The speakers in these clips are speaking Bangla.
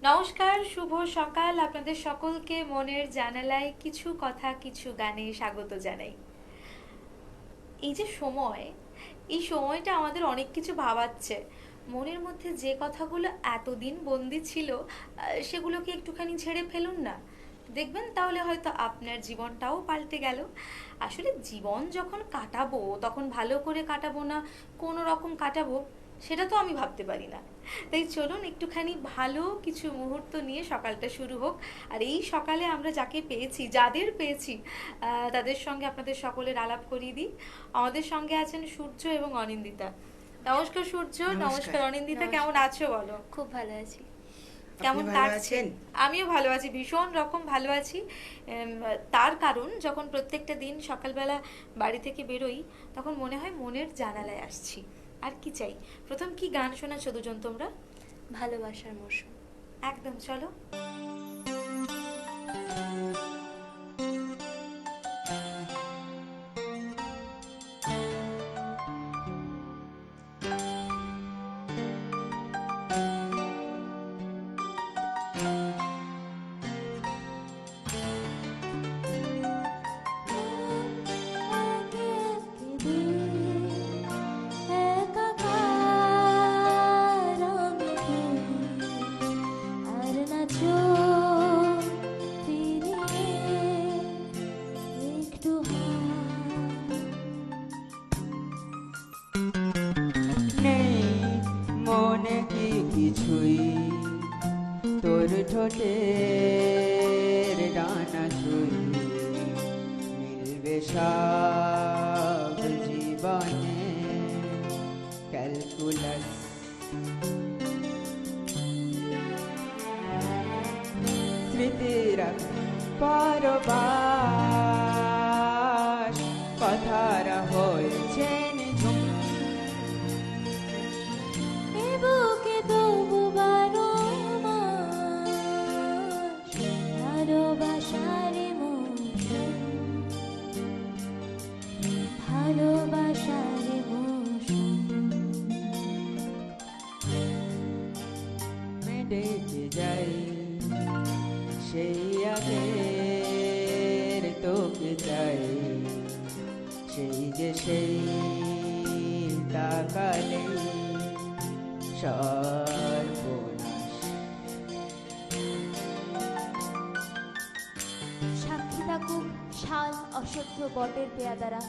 নমস্কার, শুভ সকাল। আপনাদের সকলকে মনের জানালায় কিছু কথা কিছু গানে স্বাগত জানাই। এই যে সময়, এই সময়টা আমাদের অনেক কিছু ভাবাচ্ছে। মনের মধ্যে যে কথাগুলো এতদিন বন্দি ছিল, সেগুলোকে একটুখানি ঝেড়ে ফেলুন না। দেখবেন তাহলে হয়তো আপনার জীবনটাও পাল্টে গেল। আসলে জীবন যখন কাটাবো তখন ভালো করে কাটাবো না কোনো রকম কাটাবো, সেটা তো আমি ভাবতে পারি না। তাই চলুন একটুখানি ভালো কিছু মুহূর্ত নিয়ে সকালটা শুরু হোক। আর এই সকালে আমরা যাকে পেয়েছি, যাদের পেয়েছি, তাদের সঙ্গে আপনাদের সকলের আলাপ করিয়ে দিই। আমাদের সঙ্গে আছেন সূর্য এবং অনিন্দিতা। নমস্কার সূর্য। নমস্কার। নমস্কার অনিন্দিতা। কেমন নমস্কার। আছো বলো? খুব ভালো আছি। আপনি কেমন ভালো কাটছে? আছেন? আমিও ভালো আছি, ভীষণ রকম ভালো আছি। তার কারণ যখন প্রত্যেকটা দিন সকালবেলা বাড়ি থেকে বেরোই, তখন মনে হয় মনের জানালায় আসছি। আর কি চাই? প্রথম কি গান শোনাচ্ছো দুজন তোমরা? ভালোবাসার মৌসুম। একদম, চলো। নেই মনে কি কিছুই, তোর ঠোঁটের ডানা ছুঁই, মিলবে সব জীবনে ক্যালকুলাস। স্মৃতিরা পরবাস, কথারা হয়েছে নিঝুম। বুকে তবু বারো মাস ভালোবাসার মৌসুম, ভালোবাসার মৌসুম। ডেকে যাই সেই আগের তোকে চাই, সেই যে সেই তাকালে সর্বনাশ। সাক্ষী থাকুক শাল অসহ্য বটের পেয়াদারা,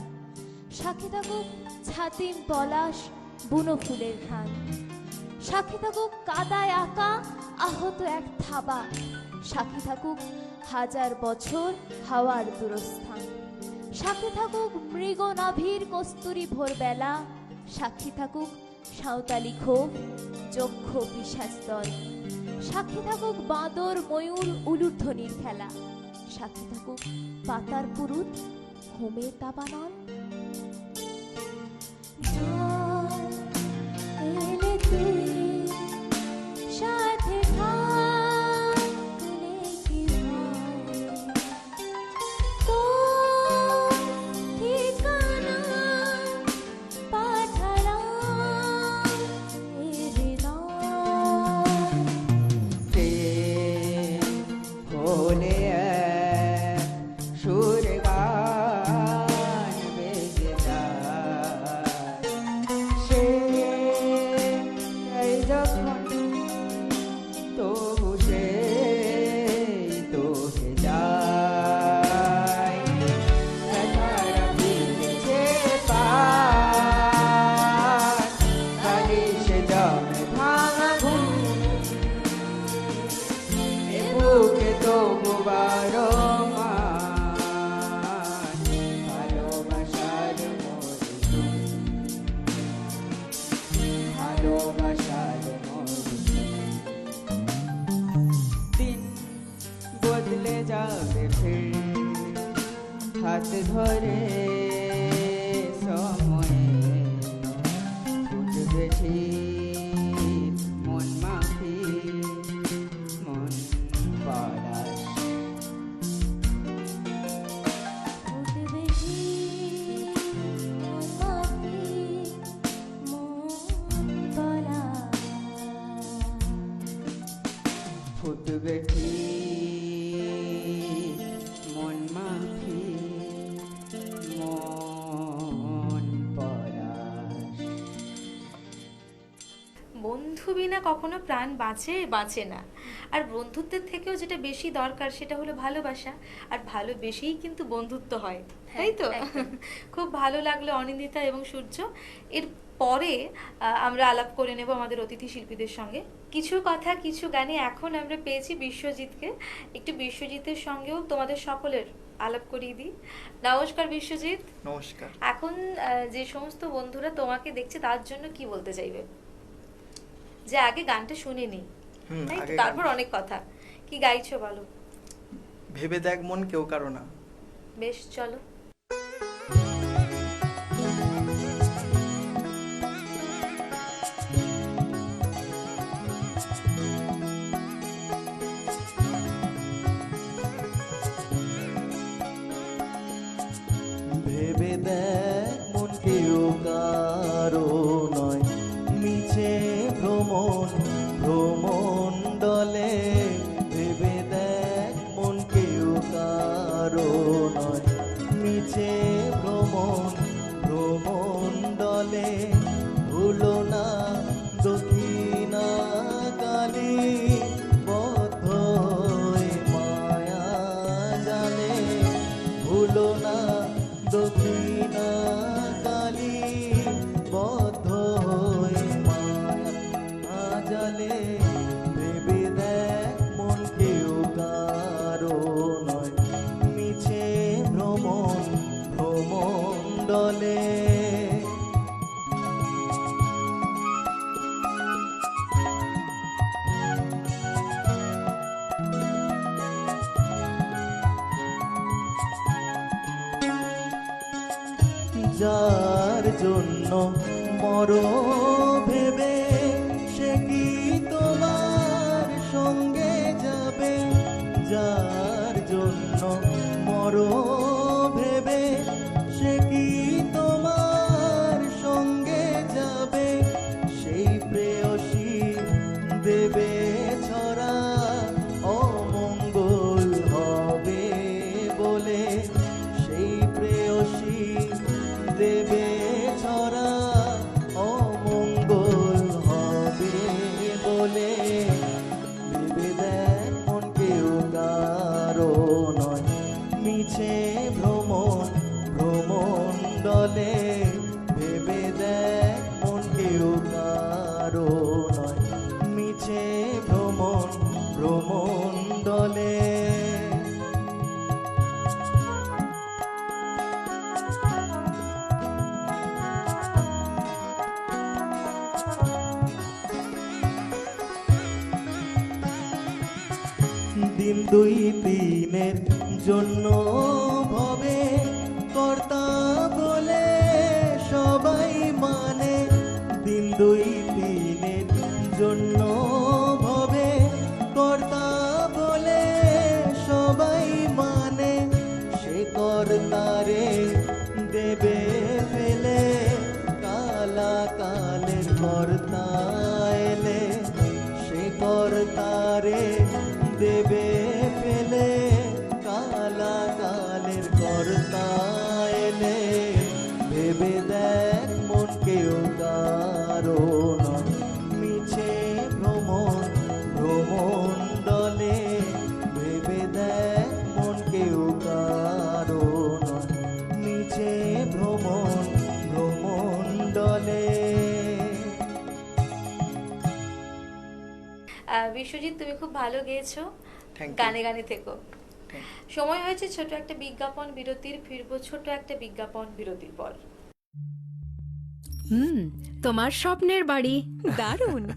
সাক্ষী থাকুক ছাতিম পলাশ বুনো ফুলের খান, সাক্ষী থাকুক কাদায় আঁকা আহত এক থাবা, সাক্ষী থাকুক হাজার বছর হাওয়ার দূরস্থান, সাক্ষী থাকুক মৃগ নাভির কস্তুরী ভোরবেলা, সাক্ষী থাকুক সাঁওতালি ক্ষোভ যক্ষ পিশাচ দল, সাক্ষী থাকুক বাঁদর ময়ূর উলুধ্বনির খেলা, সাক্ষী থাকুক পাতার পুরুত হোমের দাবানল। এলে তুই সাথে থাকলে কি হয়, তোর ঠিকানা পাঠালাম এ হৃদয়। কে হলে এক সুর গান বেজে যায়, সে এই যখন তবু সে তোকে যায়। ব্যথারা ভিজেছে পায়, বালিশে জমে ভাঙা ঘুম, এ বুকে তবু বারো মাস ভালোবাসার মরশুম, ভালোবাসার মরশুম। দিন বদলে যাবে ফির হাত ধরে সময়ে, ফুটবে ঠিক মন মাখি মন পলাশ। ফুটবে ঠিক মন মাখি মন পলাশ। বিনা কখনো প্রাণ বাঁচে না। আর বন্ধুত্বের থেকেও যেটা বেশি দরকার সেটা হলো ভালোবাসা, আর ভালোবেসেই কিন্তু বন্ধুত্ব হয়, তাই তো? একদম। খুব ভালো লাগলো অনিন্দিতা এবং সূর্য। এর পরে আমরা আলাপ করে নেব আমাদের অতিথি শিল্পীদের সঙ্গে। কিছু কথা কিছু গানে এখন আমরা পেয়েছি বিশ্বজিৎকে। একটু বিশ্বজিতের সঙ্গেও তোমাদের সকলের আলাপ করিয়ে দিই। নমস্কার বিশ্বজিৎ। নমস্কার। এখন যে সমস্ত বন্ধুরা তোমাকে দেখছে তার জন্য কি বলতে চাইবে? যে আগে গানটা শুনিনি, তাই তো? আগে তারপর গান- অনেক কথা। কি গাইছো বলো? ভেবে দেখ মন কেউ কারো না। বেশ, চলো। ভেবে দেখ মন কেউ কারো নয়, মিছে ভ্রমণ দলে। ভেবে দেখ মন কেউ কারো নয়, মিছে ভ্রমণ দলে। ভুলো না দক্ষিণা কালী, বদ্ধ হয়ে মায়া জালে। ভুলো না দক্ষিণা কালী, বদ্ধ হয়ে মায়া জালে। ভেবে দেখ মন কেউ কারো নয়, মিছে ভ্রমণ দলে। যার জন্য মরো ভেবে, সে কি তোমার সঙ্গে যাবে? যার জন্য মরো ভেবে, সে কি তোমার সঙ্গে যাবে? সেই প্রেয়সী দেবে ছড়া, অমঙ্গল হবে বলে। সেই প্রেয়সী দেবে ছড়া, অমঙ্গল হবে বলে। ভেবে দেখ মন কেউ কারো নয়, মিছে ভ্রমণ দলে। ভেবে দেখ মন কেউ কারো নয়, মিছে ভ্রমণ দলে। দিন দুই দিনের জন্য ভবে, কর্তা বলে সবাই মানে। দিন দুই দিনের জন্য ভবে, কর্তা বলে সবাই মানে। সে কর্তারে দেবে ফেলে, কালা কালের কর্তা এলে। সে কর্তারে দেবে ফেলে, কালা কালের কর্তা এলে। ভেবে দেখ মন কেউ কারো নয়, মিছে ভ্রমণ দলে। ভেবে দেখ মন কেউ কারো নয়, মিছে ভ্রমণ দলে। বিশ্বজিৎ, তুমি খুব ভালো গেয়েছো। Thank you. গানে গানে থেকো। সময় হয়েছে ছোট একটা বিজ্ঞাপন বিরতির। ফিরবো ছোট একটা বিজ্ঞাপন বিরতির পর। তোমার স্বপ্নের বাড়ি দারুণ।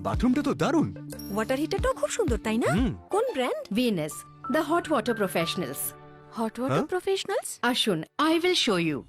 বাথরুমটা তো দারুণ। ওয়াটার হিটারটাও খুব সুন্দর, তাই না? হুম। কোন brand? Venus, the hot water professionals. Hot water হ্যাঁ? প্রফেশনালস। আসুন, I will show you.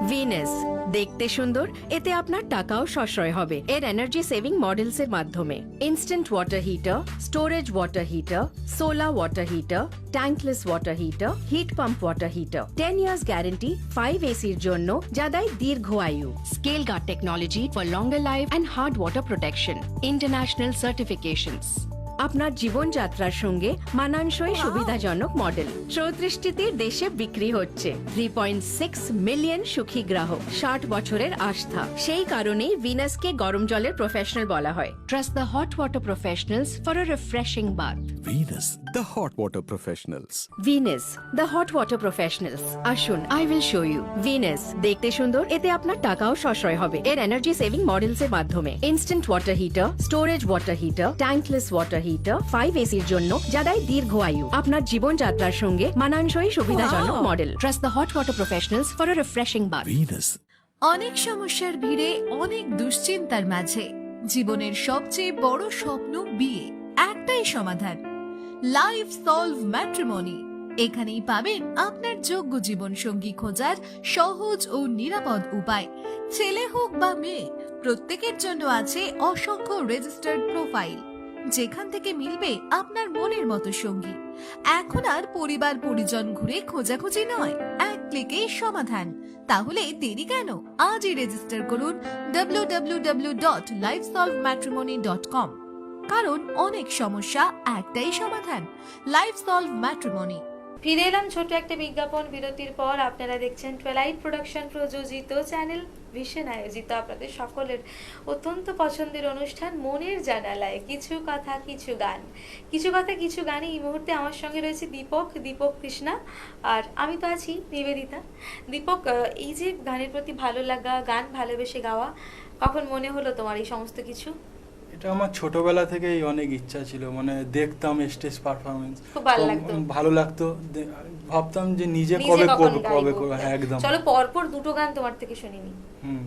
Venus দেখতে সুন্দর, এতে আপনার টাকাও সাশ্রয় হবে। এর এনার্জি সেভিং মডেলস এর মাধ্যমে instant water heater, storage water heater, solar water heater, tankless water heater, heat pump water heater. 10 years guarantee, 5 এসির জন্য যা দেয় দীর্ঘ আয়ু। Scale guard technology for longer life and hard water protection. International certifications. আপনার জীবনযাত্রার সঙ্গে মানানসই সুবিধাজনক মডেল। 34টি দেশে বিক্রি হচ্ছে। 3.6 মিলিয়ন সুখী গ্রাহক, 60 বছরের আস্থা। সেই কারণেই ভিনাসকে গরম জলের প্রফেশনাল বলা হয়। Trust the hot water professionals for a refreshing bath. Venus, the hot water professionals. Venus the hot water professionals. আসুন, I will show you. Venus দেখতে সুন্দর, এতে আপনার টাকাও সাশ্রয় হবে। এর এনার্জি সেভিং মডেলস এর মাধ্যমে instant water heater, storage water heater, tankless water heater, 5 এসির জন্য যা দেয় দীর্ঘ আয়ু। আপনার জীবনযাত্রার সঙ্গে মানানসই সুবিধাজনক model. Trust the hot water professionals for a refreshing bath. Venus. অনেক সমস্যার ভিড়ে, অনেক দুশ্চিন্তার মাঝে জীবনের সবচেয়ে বড় স্বপ্ন বিয়ে, একটাই সমাধান, লাইফ সলভ ম্যাট্রিমনি। এখানেই পাবেন আপনার যোগ্য জীবন সঙ্গী খোঁজার সহজ ও নিরাপদ উপায়। ছেলে হোক বা মেয়ে, প্রত্যেকের জন্য আছে অসংখ্য রেজিস্টার্ড প্রোফাইল, যেখান থেকে মিলবে আপনার মনের মতো সঙ্গী। এখন আর পরিবার পরিজন ঘুরে খোঁজাখুঁজি নয়, এক ক্লিকে সমাধান। তাহলে দেরি কেন? আজই রেজিস্টার করুন www.lifesolvematrimony.com। কারণ অনেক সমস্যা, একটাই সমাধান, লাইফ সলভ ম্যাট্রিমনি। ফিরে এলাম ছোট একটা বিজ্ঞাপন বিরতির পর। আপনারা দেখছেন টুয়েলাইট প্রোডাকশন প্রযোজিত, চ্যানেল ভিশন আয়োজিত আপনাদের সকলের অত্যন্ত পছন্দের অনুষ্ঠান মনের জানালায় কিছু কথা কিছু গান। কিছু কথা কিছু গানে এই মুহূর্তে আমার সঙ্গে রয়েছে দীপক কৃষ্ণা, আর আমি তো আছি নিবেদিতা। দীপক, এই যে গানের প্রতি ভালো লাগা, গান ভালোবেসে গাওয়া, কখন মনে হলো তোমার এই সমস্ত কিছু? এটা আমার ছোটবেলা থেকেই অনেক ইচ্ছা ছিল, মানে দেখতাম স্টেজ পারফরমেন্স, খুব ভালো লাগতো। ভালো লাগতো, ভাবতাম যে নিজে নিজে কবে কখন করবো। গাইবো। হ্যাঁ, একদম। চলো পরপর দুটো গান তোমার থেকে শুনিনি। হুম।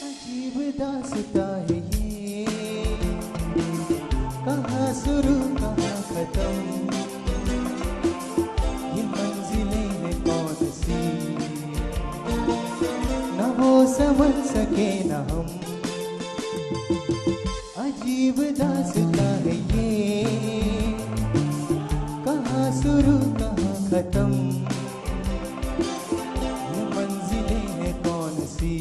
अजीब दास्तां है ये, कहाँ शुरू कहाँ खत्म, ये मंजिलें हैं कौन सी, न वो समझ सके न हम। अजीब दास्तां है ये, कहाँ शुरू कहाँ खत्म, ये मंजिलें हैं कौन सी,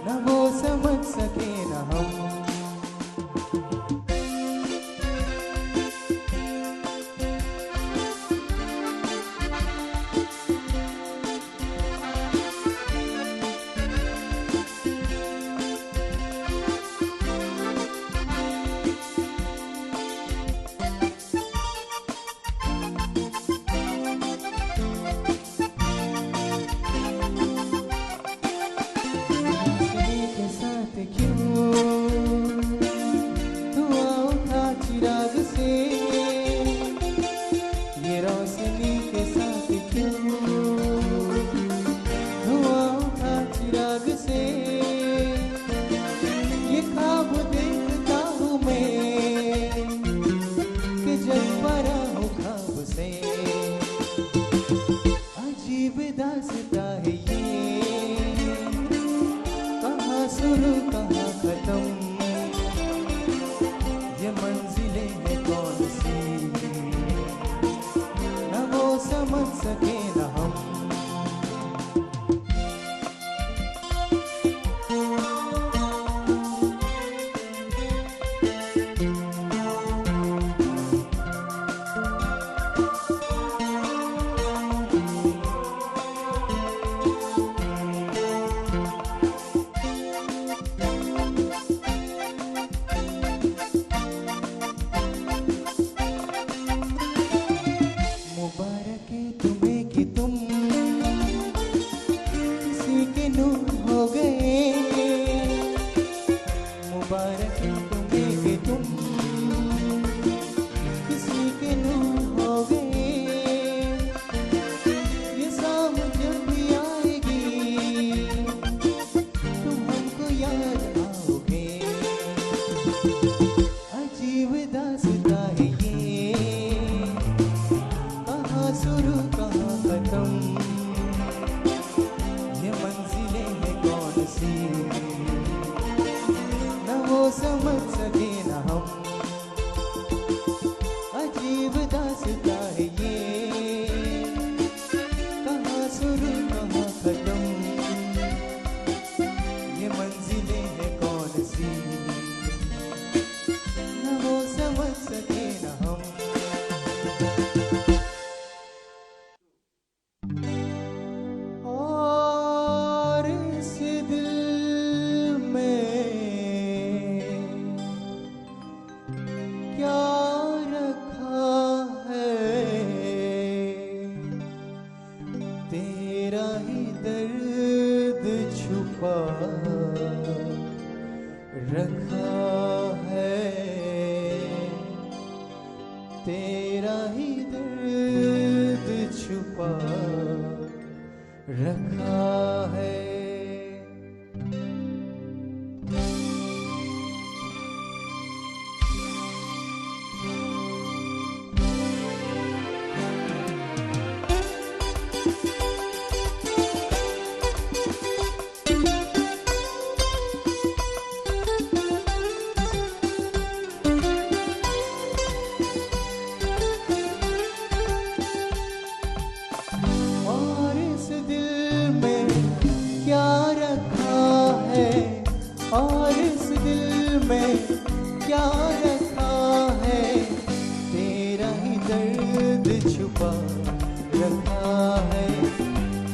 न वो समझ सके न हम। रखा है, तेरा ही दर्द छुपा रखा है। और इस दिल में क्या रखा है, और इस दिल में क्या रखा है, तेरा ही दर्द छुपा रखा है,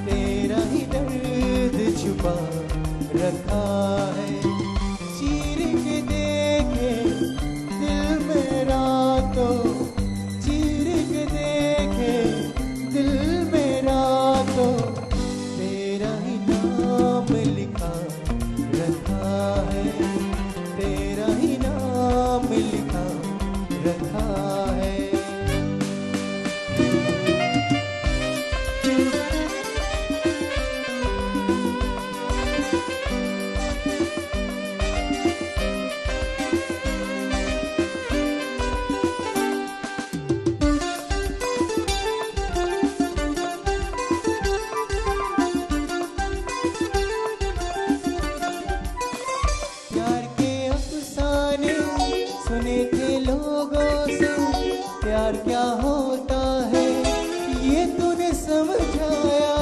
तेरा ही दर्द छुपा रखा है। चीर के देखे दिल मेरा तो, चीर के देखे दिल मेरा तो, तेरा ही नाम लिखा रखा है, तेरा ही नाम लिखा रखा है। प्यार के अफसाने सुने थे लोगों से, प्यार क्या होता है ये तूने समझाया।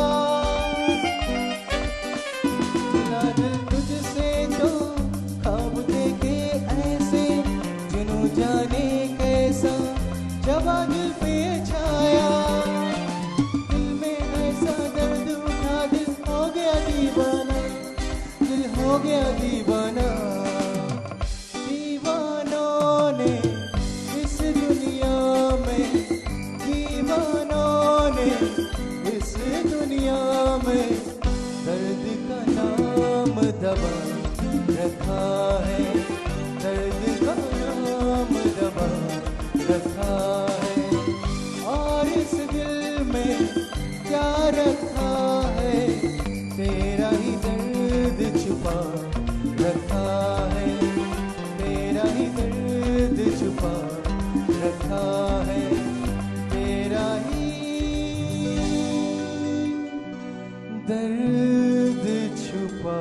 ना दिल तुझसे तो ख्वाब देखे ऐसे, जुनू जाने कैसा जवा दिल पे छाया। दिल में ऐसा दर्द उठा, दिल हो गया दीवाना, दिल हो गया दीवाना। दीवानों ने इस दुनिया में, दीवानों ने इस दुनिया में दर्द का नाम दबा रखा है, दर्द का नाम दबा रखा है। और इस दिल में क्या रखा है, तेरा ही दर्द छुपा रखा है, तेरा ही दर्द छुपा रखा है, तेरा ही दर्द छुपा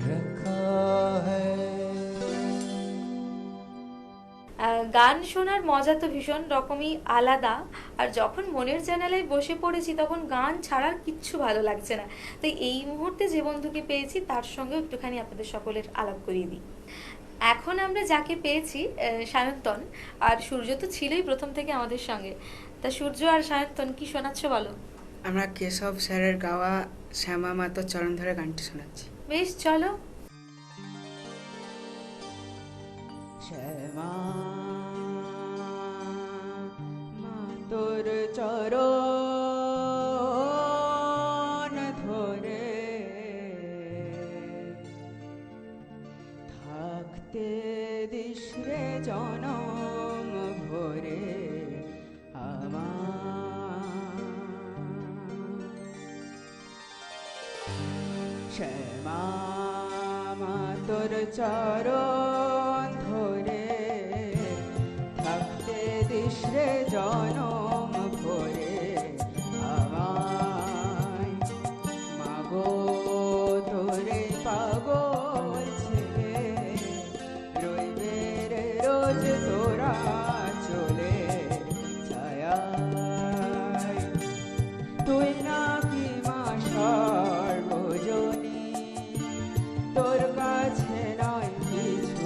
रखा है। গান শোনার মজা তো ভীষণ রকমই আলাদা, আর যখন মনের জানালায় বসে পড়েছি তখন গান ছাড়ার কিচ্ছু ভালো লাগছে না। তাই এই মুহূর্তে যে বন্ধুকে পেয়েছি তার সঙ্গেও একটুখানি আপনাদের সকলের আলাপ করিয়ে দিই। এখন আমরা যাকে পেয়েছি সায়ন্তন, আর সূর্য তো ছিলই প্রথম থেকে আমাদের সঙ্গে। তা সূর্য আর সায়ন্তন কি শোনাচ্ছ বলো? আমরা কেশব স্যারের গাওয়া শ্যামা মাতো চরণ ধরে গানটি শোনাচ্ছি। বেশ, চলো। শ্যামা মাতোর চরণ ধরে থাকতে দিশরে জনম ভরে আমার। শ্যামা মাতোর চরণ ধরে থাকতে দিশরে জনম ভরে আমায়। মাগো তোরে পাগল ছেলে রইবে রে রোজ তোরা চলে ছায়ায়। তুই নাকি মা সর্বজনী, তোর কাছে নয় কিছু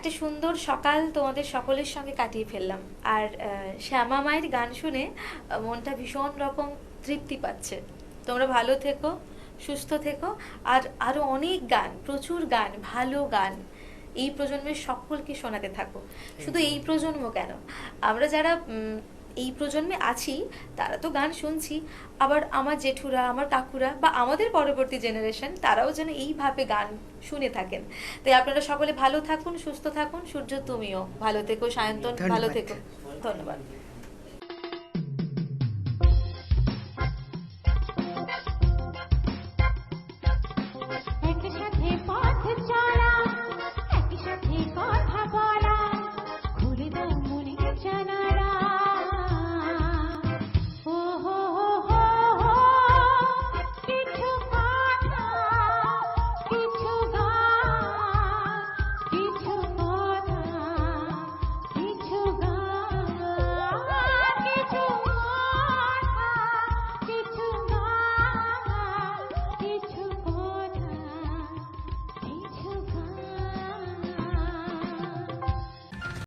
একটা সুন্দর সকাল তোমাদের সকলের সঙ্গে কাটিয়ে ফেললাম, আর শ্যামা মায়ের গান শুনে মনটা ভীষণ রকম তৃপ্তি পাচ্ছে। তোমরা ভালো থেকো, সুস্থ থেকো, আর আরো অনেক গান, প্রচুর গান, ভালো গান এই প্রজন্মের সকলকে শোনাতে থাকো। শুধু এই প্রজন্ম কেন, আমরা যারা এই প্রজন্মে আছি তারা তো গান শুনছি, আবার আমার জেঠুরা, আমার কাকুরা বা আমাদের পরবর্তী জেনারেশন তারাও যেন এইভাবে গান শুনে থাকেন। তাই আপনারা সকলে ভালো থাকুন, সুস্থ থাকুন। সূর্য তুমিও ভালো থেকো, সায়ন্তন ভালো ধন্যবাদ। থেকো, ধন্যবাদ।